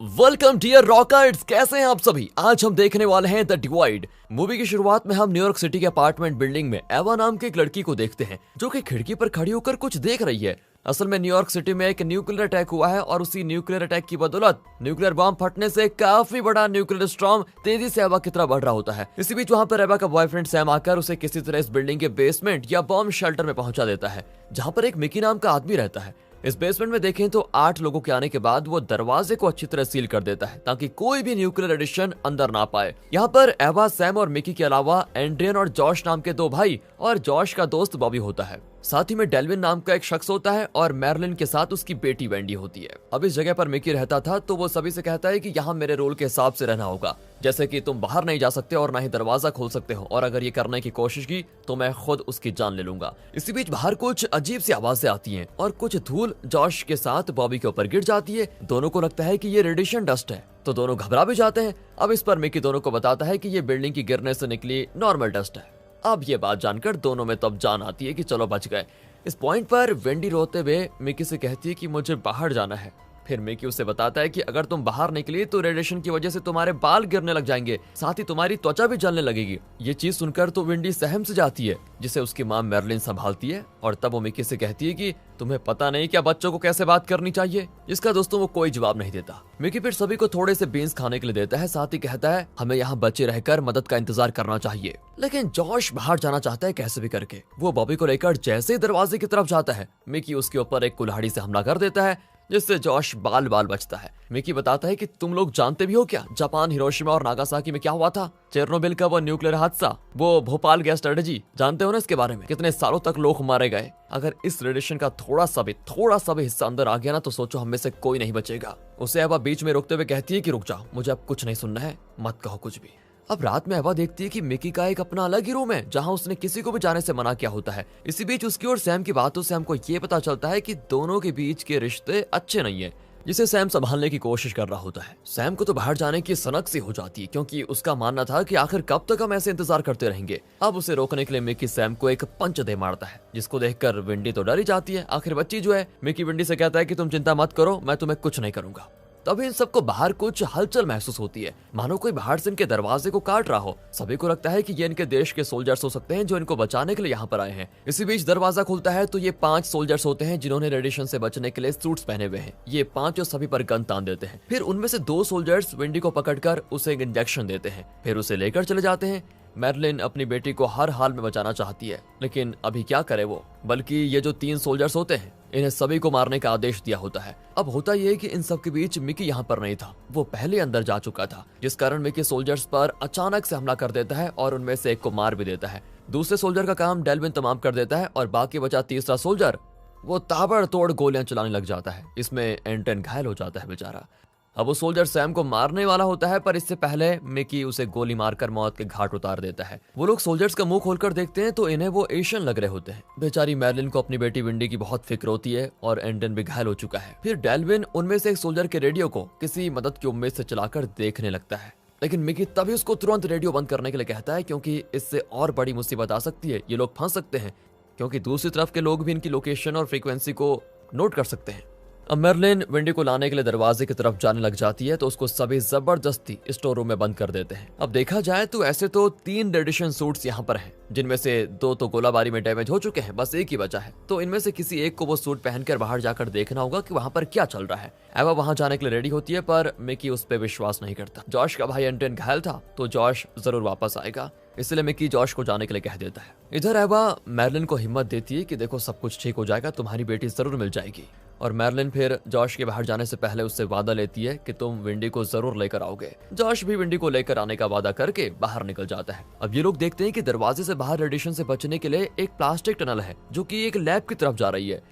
Welcome dear rockers, कैसे हैं आप सभी। आज हम देखने वाले हैं द डिवाइड। मूवी की शुरुआत में हम न्यूयॉर्क सिटी के अपार्टमेंट बिल्डिंग में एवा नाम की एक लड़की को देखते हैं जो कि खिड़की पर खड़ी होकर कुछ देख रही है। असल में न्यूयॉर्क सिटी में एक न्यूक्लियर अटैक हुआ है और उसी न्यूक्लियर अटैक की बदौलत न्यूक्लियर बम फटने से काफी बड़ा न्यूक्लियर स्टॉर्म तेजी से एवा की तरफ बढ़ रहा होता है। इसी बीच वहां पर एवा का बॉयफ्रेंड सैम आकर उसे किसी तरह इस बिल्डिंग के बेसमेंट या बॉम्ब शेल्टर में पहुंचा देता है, जहां पर एक मिकी नाम का आदमी रहता है। इस बेसमेंट में देखें तो 8 लोगों के आने के बाद वो दरवाजे को अच्छी तरह सील कर देता है ताकि कोई भी न्यूक्लियर एडिशन अंदर ना पाए। यहाँ पर एवा, सैम और मिकी के अलावा एंड्रियन और जॉश नाम के 2 भाई और जॉश का दोस्त बॉबी होता है। साथ ही में डेल्विन नाम का एक शख्स होता है और मैरलिन के साथ उसकी बेटी वेंडी होती है। अब इस जगह पर मिकी रहता था तो वो सभी से कहता है कि यहाँ मेरे रोल के हिसाब से रहना होगा, जैसे कि तुम बाहर नहीं जा सकते और ना ही दरवाजा खोल सकते हो, और अगर ये करने की कोशिश की तो मैं खुद उसकी जान ले लूंगा। इसी बीच बाहर कुछ अजीब सी आवाजें आती हैं और कुछ धूल जॉश के साथ बॉबी के ऊपर गिर जाती है। दोनों को लगता है कि ये रेडिएशन डस्ट है तो दोनों घबरा भी जाते हैं। अब इस पर मिकी दोनों को बताता है कि ये बिल्डिंग की गिरने से निकली नॉर्मल डस्ट है। अब ये बात जानकर दोनों में तब जान आती है कि चलो बच गए। इस पॉइंट पर वेंडी रोते हुए मिकी से कहती है कि मुझे बाहर जाना है। फिर मिकी उसे बताता है कि अगर तुम बाहर निकली तो रेडिएशन की वजह से तुम्हारे बाल गिरने लग जाएंगे, साथ ही तुम्हारी त्वचा भी जलने लगेगी। ये चीज सुनकर तो वेंडी सहम से जाती है, जिसे उसकी मां मैरलिन संभालती है और तब वो मिकी से कहती है कि तुम्हें पता नहीं क्या बच्चों को कैसे बात करनी चाहिए। इसका दोस्तों वो कोई जवाब नहीं देता। मिकी फिर सभी को थोड़े से बीन्स खाने के लिए देता है, साथ ही कहता है हमें यहाँ बचे रहकर मदद का इंतजार करना चाहिए। लेकिन जॉश बाहर जाना चाहता है कैसे भी करके। वो बॉबी को लेकर जैसे ही दरवाजे की तरफ जाता है, मिकी उसके ऊपर एक कुल्हाड़ी से हमला कर देता है, जिससे जॉश बाल बचता है। मिकी बताता है कि तुम लोग जानते भी हो क्या जापान, हिरोशिमा और नागासाकी में क्या हुआ था? चेरनोबिल का वो न्यूक्लियर हादसा, वो भोपाल गैस स्ट्रेटेजी, जानते हो ना इसके बारे में? कितने सालों तक लोग मारे गए। अगर इस रेडिएशन का थोड़ा सा भी हिस्सा अंदर आ गया ना तो सोचो हम में से कोई नहीं बचेगा। उसे एवा बीच में रोकते हुए कहती है कि रुक जाओ, मुझे अब कुछ नहीं सुनना है, मत कहो कुछ भी। अब रात में एवा देखती है कि मिकी का एक अपना अलग ही रूम है जहां उसने किसी को भी जाने से मना किया होता है। इसी बीच उसकी और सैम की बातों से हमको ये पता चलता है कि दोनों के बीच के रिश्ते अच्छे नहीं है, जिसे सैम संभालने की कोशिश कर रहा होता है। सैम को तो बाहर जाने की सनक सी हो जाती है क्योंकि उसका मानना था कि आखिर कब तक हम ऐसे इंतजार करते रहेंगे। अब उसे रोकने के लिए मिकी सैम को एक पंच दे मारता है, जिसको देखकर विंडी तो डर ही जाती है। आखिर बच्ची जो है, मिकी विंडी से कहता है कि तुम चिंता मत करो, मैं तुम्हें कुछ नहीं करूंगा। तभी इन सबको बाहर कुछ हलचल महसूस होती है, मानो कोई बाहर से इनके दरवाजे को काट रहा हो। सभी को लगता है कि ये इनके देश के सोल्जर्स हो सकते हैं जो इनको बचाने के लिए यहाँ पर आए हैं। इसी बीच दरवाजा खुलता है तो ये 5 सोल्जर्स होते हैं जिन्होंने रेडिएशन से बचने के लिए सूट्स पहने हुए हैं। ये 5 सभी पर गन तान देते हैं। फिर उनमें से 2 सोल्जर्स विंडी को पकड़कर उसे एक इंजेक्शन देते हैं, फिर उसे लेकर चले जाते हैं। मैरलिन अपनी बेटी को हर हाल में बचाना चाहती है, लेकिन अभी क्या करे वो, बल्कि ये जो 3 सोल्जर्स होते हैं इन्हें सभी को मारने का आदेश दिया होता है। अब होता यह है कि इन सब के बीच मिकी यहाँ पर नहीं था, वो पहले अंदर जा चुका था, जिस कारण मिकी सोल्जर्स पर अचानक से हमला कर देता है और उनमें से एक को मार भी देता है। दूसरे सोल्जर का काम डेल्विन तमाम कर देता है और बाकी बचा तीसरा सोल्जर वो ताबड़तोड़ गोलियां चलाने लग जाता है। इसमें एंटन घायल हो जाता है बेचारा। अब वो सोल्जर सैम को मारने वाला होता है, पर इससे पहले मिकी उसे गोली मारकर मौत के घाट उतार देता है। वो लोग सोल्जर्स का मुंह खोलकर देखते हैं तो इन्हें वो एशियन लग रहे होते हैं। बेचारी मैरलिन को अपनी बेटी विंडी की बहुत फिक्र होती है और एंडन भी घायल हो चुका है। फिर डेल्विन उनमें से एक सोल्जर के रेडियो को किसी मदद की उम्मीद से चलाकर देखने लगता है, लेकिन मिकी तभी उसको तुरंत रेडियो बंद करने के लिए कहता है क्योंकि इससे और बड़ी मुसीबत आ सकती है। ये लोग फंस सकते हैं क्योंकि दूसरी तरफ के लोग भी इनकी लोकेशन और फ्रीक्वेंसी को नोट कर सकते हैं। अब मैरलिन विंडी को लाने के लिए दरवाजे की तरफ जाने लग जाती है तो उसको सभी जबरदस्ती स्टोर रूम में बंद कर देते हैं। अब देखा जाए तो ऐसे तो 3 रेडिएशन सूट्स यहाँ पर हैं, जिनमें से 2 तो गोलाबारी में डैमेज हो चुके हैं, बस एक ही बचा है। तो इनमें से किसी एक को वो सूट पहनकर बाहर जाकर देखना होगा कि वहाँ पर क्या चल रहा है। एवा वहाँ जाने के लिए रेडी होती है, पर मिकी उस पर विश्वास नहीं करता। जॉश का भाई एंटन घायल था तो जॉश जरूर वापस आएगा, इसलिए मिकी जॉश को जाने के लिए कह देता है। इधर एवा मैरलिन को हिम्मत देती है कि देखो सब कुछ ठीक हो जाएगा, तुम्हारी बेटी जरूर मिल जाएगी। और मैरलिन फिर जॉश के बाहर जाने से पहले उससे वादा लेती है कि तुम विंडी को जरूर लेकर आओगे। जॉश भी विंडी को लेकर आने का वादा करके बाहर निकल जाता है। अब ये लोग देखते हैं कि दरवाजे से बाहर रेडिएशन से बचने के लिए एक प्लास्टिक टनल है जो कि एक लैब की तरफ जा रही है।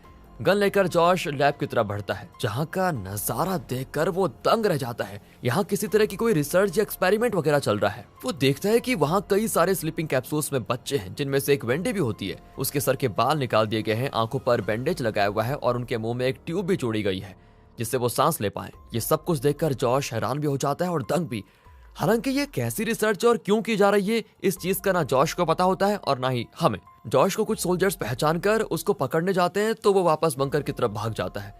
गन लेकर जॉश लैब की तरफ बढ़ता है, जहाँ का नजारा देखकर वो दंग रह जाता है। यहाँ किसी तरह की कोई रिसर्च या एक्सपेरिमेंट वगैरह चल रहा है। वो देखता है कि वहाँ कई सारे स्लीपिंग कैप्सूल्स में बच्चे हैं, जिनमें से एक वेंडी भी होती है। उसके सर के बाल निकाल दिए गए हैं, आंखों पर बैंडेज लगाया हुआ है और उनके मुंह में एक ट्यूब भी जोड़ी गई है जिससे वो सांस ले पाए। ये सब कुछ देखकर जॉश हैरान भी हो जाता है और दंग भी। हालांकि ये कैसी रिसर्च और क्यों की जा रही है, इस चीज का ना जॉश को पता होता है और ना ही हमें। जॉश को कुछ सोल्जर्स पहचान कर उसको पकड़ने जाते हैं तो वो वापस बंकर की तरफ भाग जाता है।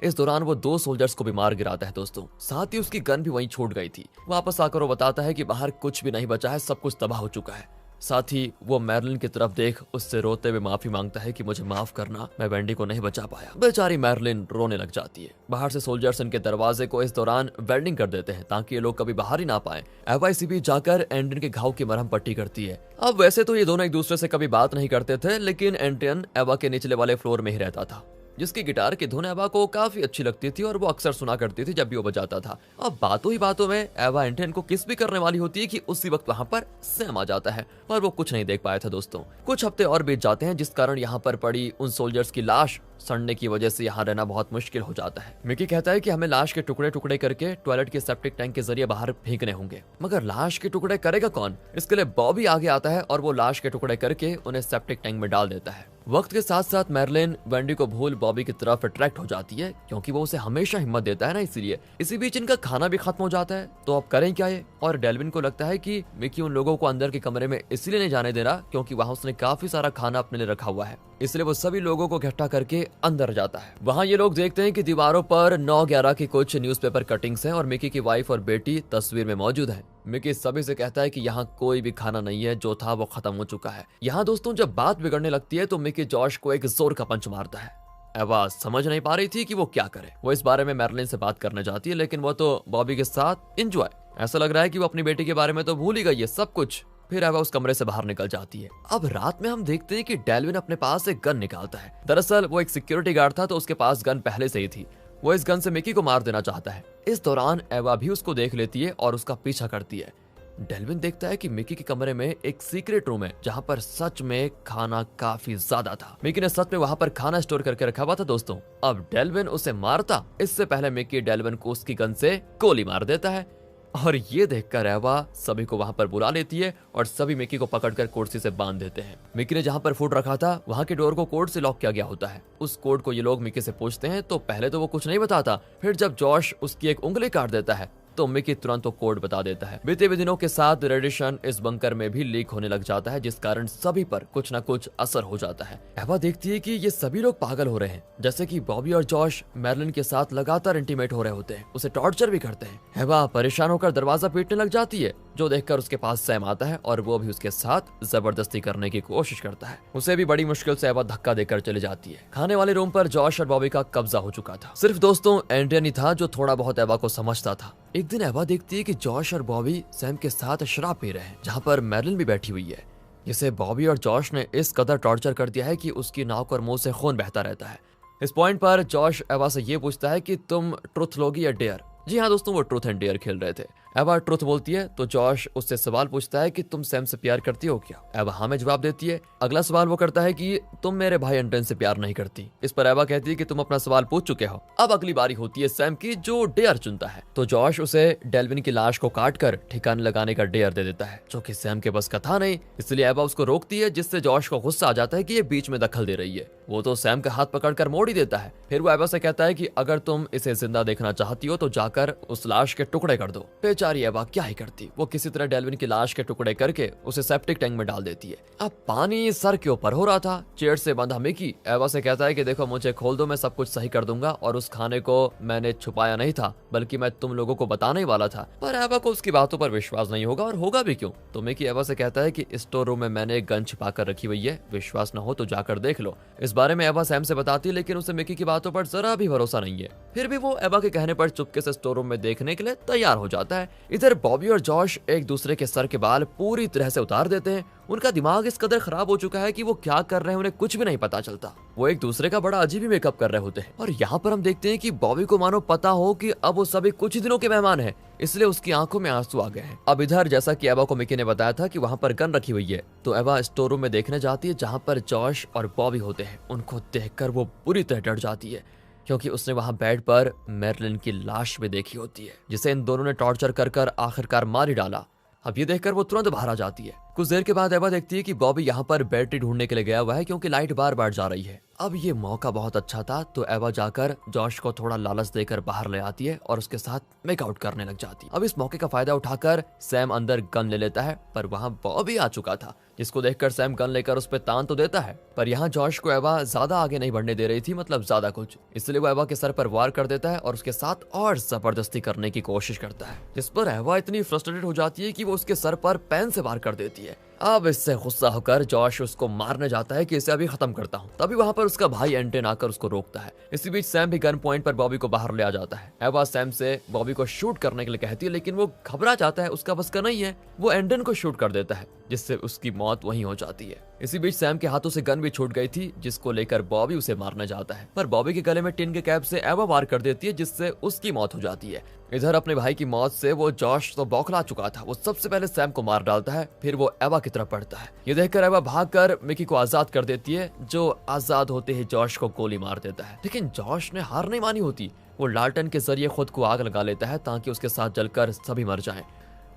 इस दौरान वो 2 सोल्जर्स को भी मार गिराता है दोस्तों। साथ ही उसकी गन भी वहीं छूट गई थी। वापस आकर वो बताता है कि बाहर कुछ भी नहीं बचा है, सब कुछ तबाह हो चुका है। साथ ही वो मैरलिन की तरफ देख उससे रोते हुए माफी मांगता है कि मुझे माफ करना, मैं वेंडी को नहीं बचा पाया। बेचारी मैरलिन रोने लग जाती है। बाहर से सोल्जर्स इनके दरवाजे को इस दौरान वेल्डिंग कर देते हैं ताकि ये लोग कभी बाहर ही ना पाए। एवाईसीबी जाकर एंड्रियन के घाव की मरहम पट्टी करती है। अब वैसे तो ये दोनों एक दूसरे से कभी बात नहीं करते थे, लेकिन एंड्रियन एवा के निचले वाले फ्लोर में ही रहता था, जिसकी गिटार की धुन एवा को काफी अच्छी लगती थी और वो अक्सर सुना करती थी जब भी वो बजाता था। अब बातों ही बातों में एवा एंड्रियन को किस भी करने वाली होती है कि उसी वक्त वहां पर सैम आ जाता है, पर वो कुछ नहीं देख पाया था दोस्तों। कुछ हफ्ते और बीत जाते हैं, जिस कारण यहाँ पर पड़ी उन सोल्जर्स की लाश सड़ने की वजह से यहाँ रहना बहुत मुश्किल हो जाता है। मिकी कहता है कि हमें लाश के टुकड़े टुकड़े करके टॉयलेट के सेप्टिक टैंक के जरिए बाहर फेंकने होंगे, मगर लाश के टुकड़े करेगा कौन? इसके लिए बॉबी आगे आता है और वो लाश के टुकड़े करके उन्हें सेप्टिक टैंक में डाल देता है। वक्त के साथ साथ मैरलिन वेंडी को भूल बॉबी की तरफ अट्रैक्ट हो जाती है, क्योंकि वो उसे हमेशा हिम्मत देता है ना, इसीलिए। इसी बीच इनका खाना भी खत्म हो जाता है, तो अब करें क्या ये? और डेल्विन को लगता है कि मिकी उन लोगों को अंदर के कमरे में इसलिए नहीं जाने दे रहा क्योंकि वहां उसने काफी सारा खाना अपने लिए रखा हुआ है, इसलिए वो सभी लोगों को इकट्ठा करके अंदर जाता है। वहाँ ये लोग देखते हैं कि दीवारों पर 9/11 की कुछ न्यूज़पेपर कटिंग्स हैं और मिकी की वाइफ और बेटी तस्वीर में मौजूद है। मिकी सभी से कहता है कि यहाँ कोई भी खाना नहीं है, जो था वो खत्म हो चुका है। यहाँ दोस्तों जब बात बिगड़ने लगती है तो मिकी जॉश को एक जोर का पंच मारता है। एवा समझ नहीं पा रही थी कि वो क्या करे। वो इस बारे में मैरलिन से बात करने जाती है, लेकिन वो तो बॉबी के साथ एंजॉय, ऐसा लग रहा है कि वो अपनी बेटी के बारे में तो भूल ही गई है सब कुछ। फिर एवा उस कमरे से बाहर निकल जाती है। अब रात में हम देखते हैं कि डेल्विन अपने पास एक गन निकालता है। दरअसल वो एक सिक्योरिटी गार्ड था, तो उसके पास गन पहले से ही थी। वो इस गन से मिकी को मार देना चाहता है। इस दौरान एवा भी उसको देख लेती है और उसका पीछा करती है। डेल्विन देखता है कि मिकी के कमरे में एक सीक्रेट रूम है, जहाँ पर सच में खाना काफी ज्यादा था। मिकी ने सच में वहाँ पर खाना स्टोर करके रखा हुआ था दोस्तों। अब डेल्विन उसे मारता इससे पहले मिकी डेल्विन को उसकी गन से गोली मार देता है, और ये देखकर एवा सभी को वहां पर बुला लेती है और सभी मिकी को पकड़कर कुर्सी से बांध देते हैं। मिकी ने जहां पर फूड रखा था वहां के डोर को कोड से लॉक किया गया होता है। उस कोड को ये लोग मिकी से पूछते हैं तो पहले तो वो कुछ नहीं बताता, फिर जब जॉश उसकी एक उंगली काट देता है तो मिकी तुरंत वो कोड बता देता है। बीते हुए दिनों के साथ रेडिएशन इस बंकर में भी लीक होने लग जाता है, जिस कारण सभी पर कुछ न कुछ असर हो जाता है। एवा देखती है कि ये सभी लोग पागल हो रहे हैं, जैसे कि बॉबी और जॉश मैरलिन के साथ लगातार इंटीमेट हो रहे होते हैं, उसे टॉर्चर भी करते हैं। एवा परेशान होकर दरवाजा पीटने लग जाती है, जो देखकर उसके पास सैम आता है और वो भी उसके साथ जबरदस्ती करने की कोशिश करता है। उसे भी बड़ी मुश्किल से एवा धक्का देकर चली जाती है। खाने वाले रूम पर जॉश और बॉबी का कब्जा हो चुका था। सिर्फ दोस्तों एंड्रियन ही था जो थोड़ा बहुत एवा को समझता था। एक दिन एवा देखती है कि जॉश और बॉबी सैम के साथ शराब पी रहे हैं, जहाँ पर मैरलिन भी बैठी हुई है, जिसे बॉबी और जॉश ने इस कदर टॉर्चर कर दिया है कि उसकी नाक और मुंह से खून बहता रहता है। इस पॉइंट पर जॉश एवा से ये पूछता है कि तुम ट्रुथ लोगी या डेयर। जी हाँ दोस्तों, वो ट्रूथ एंड डेयर खेल रहे थे। एवा ट्रुथ बोलती है तो जॉश उससे सवाल पूछता है कि तुम सैम से प्यार करती हो क्या। एवा हाँ में जवाब देती है। अगला सवाल वो करता है कि तुम मेरे भाई एंड्रियन से प्यार नहीं करती। इस पर एवा कहती है कि तुम अपना सवाल पूछ चुके हो। अब अगली बारी होती है सैम की, जो डेयर चुनता है। तो जॉश उसे डेल्विन की लाश को काट कर ठिकाने लगाने का डेयर दे देता है, जो कि सैम के बस का था नहीं। इसलिए एवा उसको रोकती है, जिससे जॉश को गुस्सा आ जाता है कि ये बीच में दखल दे रही है। वो तो सैम का हाथ पकड़कर मोड़ ही देता है। फिर वो एवा से कहता है कि अगर तुम इसे जिंदा देखना चाहती हो तो जाकर उस लाश के टुकड़े कर दो। बेचारी एवा क्या ही करती, वो किसी तरह डेल्विन की लाश के टुकड़े करके उसे सेप्टिक टैंक में डाल देती है। अब पानी सर के ऊपर हो रहा था। चेयर से बंधा मिकी एवा से कहता है कि देखो मुझे खोल दो, मैं सब कुछ सही कर दूंगा, और उस खाने को मैंने छुपाया नहीं था, बल्कि मैं तुम लोगों को बताने ही वाला था। पर एवा को उसकी बातों पर विश्वास नहीं होगा, और होगा भी क्यों। तो मिकी एवा से कहता है कि स्टोर रूम में मैंने एक गन छिपा कर रखी हुई है, विश्वास न हो तो जाकर देख लो। इस बारे में एवा सैम से बताती है, लेकिन उसे मिकी की बातों पर जरा भी भरोसा नहीं है। फिर भी वो एवा के कहने पर चुपके से स्टोर रूम में देखने के लिए तैयार हो जाता है। इधर बॉबी और जॉश एक दूसरे के सर के बाल पूरी तरह से उतार देते हैं। उनका दिमाग इस कदर खराब हो चुका है कि वो क्या कर रहे हैं उन्हें कुछ भी नहीं पता चलता। वो एक दूसरे का बड़ा अजीब ही मेकअप कर रहे होते हैं। और यहाँ पर हम देखते हैं कि बॉबी को मानो पता हो कि अब वो सभी कुछ ही दिनों के मेहमान हैं, इसलिए उसकी आंखों में आंसू आ गए हैं। अब इधर जैसा कि एवा को मिकी ने बताया था कि वहाँ पर गन रखी हुई है, तो एवा स्टोर रूम में देखने जाती है जहाँ पर जॉश और बॉबी होते हैं। उनको देखकर वो पूरी तरह डर जाती है, क्योंकि उसने वहां बेड पर मैरलिन की लाश भी देखी होती है, जिसे इन दोनों ने टॉर्चर कर आखिरकार मार ही डाला। अब ये देखकर वो तुरंत बाहर आ जाती है। कुछ देर के बाद एवा देखती है कि बॉबी यहाँ पर बैटरी ढूंढने के लिए गया हुआ है क्योंकि लाइट बार बार जा रही है। अब ये मौका बहुत अच्छा था तो एवा जाकर जॉश को थोड़ा लालच देकर बाहर ले आती है और उसके साथ मेकआउट करने लग जाती है। अब इस मौके का फायदा उठाकर सैम अंदर गन ले लेता है, पर वहाँ बॉबी आ चुका था, जिसको देखकर सैम गन लेकर उस पर तान तो देता है, पर यहाँ जॉश को एवा ज्यादा आगे नहीं बढ़ने दे रही थी, मतलब ज्यादा कुछ, इसलिए वो एवा के सर पर वार कर देता है और उसके साथ और जबरदस्ती करने की कोशिश करता है, जिस पर एवा इतनी फ्रस्ट्रेटेड हो जाती है कि वो उसके सर पर पेन से वार कर देती है। अब इससे गुस्सा होकर जॉश उसको मारने जाता है कि इसे अभी खत्म करता हूँ, तभी वहाँ पर उसका भाई एंटन आकर उसको रोकता है। इसी बीच सैम भी गन पॉइंट पर बॉबी को बाहर ले आ जाता है। एवा सैम से बॉबी को शूट करने के लिए कहती है, लेकिन वो घबरा जाता है, उसका बस का नहीं है, वो एंटन को शूट कर देता है, जिससे उसकी मौत वहीं हो जाती है। इसी बीच सैम के हाथों से गन भी छूट गई थी, जिसको लेकर बॉबी उसे मारना चाहता है, पर बॉबी के गले में टिन के कैप से एवा वार कर देती है, जिससे उसकी मौत हो जाती है। इधर अपने भाई की मौत से वो जॉश तो बौखला चुका था, वो सबसे पहले सैम को मार डालता है, फिर वो एवा की तरफ बढ़ता है। ये देखकर एवा भागकर मिकी को आजाद कर देती है, जो आजाद होते ही जॉश को गोली मार देता है। लेकिन जॉश ने हार नहीं मानी होती, वो लालटेन के जरिए खुद को आग लगा लेता है ताकि उसके साथ जलकर सभी मर जाएं।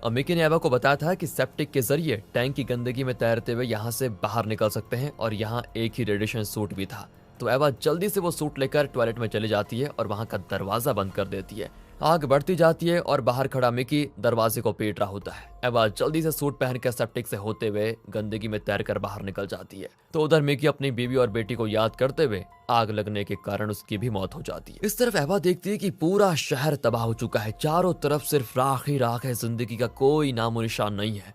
और मिकी ने एवा को बताया था कि सेप्टिक के जरिए टैंक की गंदगी में तैरते हुए यहाँ से बाहर निकल सकते हैं, और यहाँ एक ही रेडिएशन सूट भी था। तो एवा जल्दी से वो सूट लेकर टॉयलेट में चली जाती है और वहाँ का दरवाजा बंद कर देती है। आग बढ़ती जाती है और बाहर खड़ा मिकी दरवाजे को पीट रहा होता है। एवा जल्दी से सूट पहनकर सेप्टिक से होते हुए गंदगी में तैरकर बाहर निकल जाती है। तो उधर मिकी अपनी बीवी और बेटी को याद करते हुए आग लगने के कारण उसकी भी मौत हो जाती है। इस तरफ एवा देखती है कि पूरा शहर तबाह हो चुका है, चारों तरफ सिर्फ राख ही राख है, जिंदगी का कोई नामो निशान नहीं है।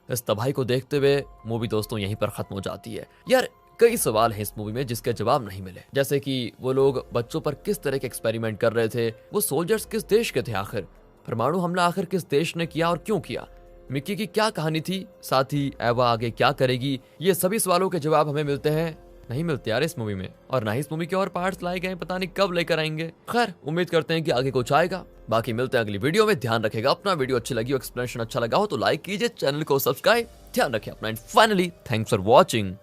इस तबाही को देखते हुए मूवी दोस्तों यहीं पर खत्म हो जाती है। यार कई सवाल हैं इस मूवी में जिसके जवाब नहीं मिले, जैसे कि वो लोग बच्चों पर किस तरह के एक्सपेरिमेंट कर रहे थे, वो सोल्जर्स किस देश के थे, आखिर परमाणु हमला आखिर किस देश ने किया और क्यों किया, मिक्की की क्या कहानी थी, साथ ही एवा आगे क्या करेगी, ये सभी सवालों के जवाब हमें मिलते हैं नहीं मिलते यार इस मूवी में, और ना ही इस मूवी के और पार्ट्स लाए गए, पता नहीं कब लेकर आएंगे। खैर उम्मीद करते हैं कि आगे कुछ आएगा। बाकी मिलते हैं अगली वीडियो में, ध्यान रखेगा अपना, वीडियो अच्छी लगी हो, एक्सप्लेनेशन अच्छा लगा हो तो लाइक कीजिए, चैनल को सब्सक्राइब, ध्यान रखिए अपना, and finally thanks for watching.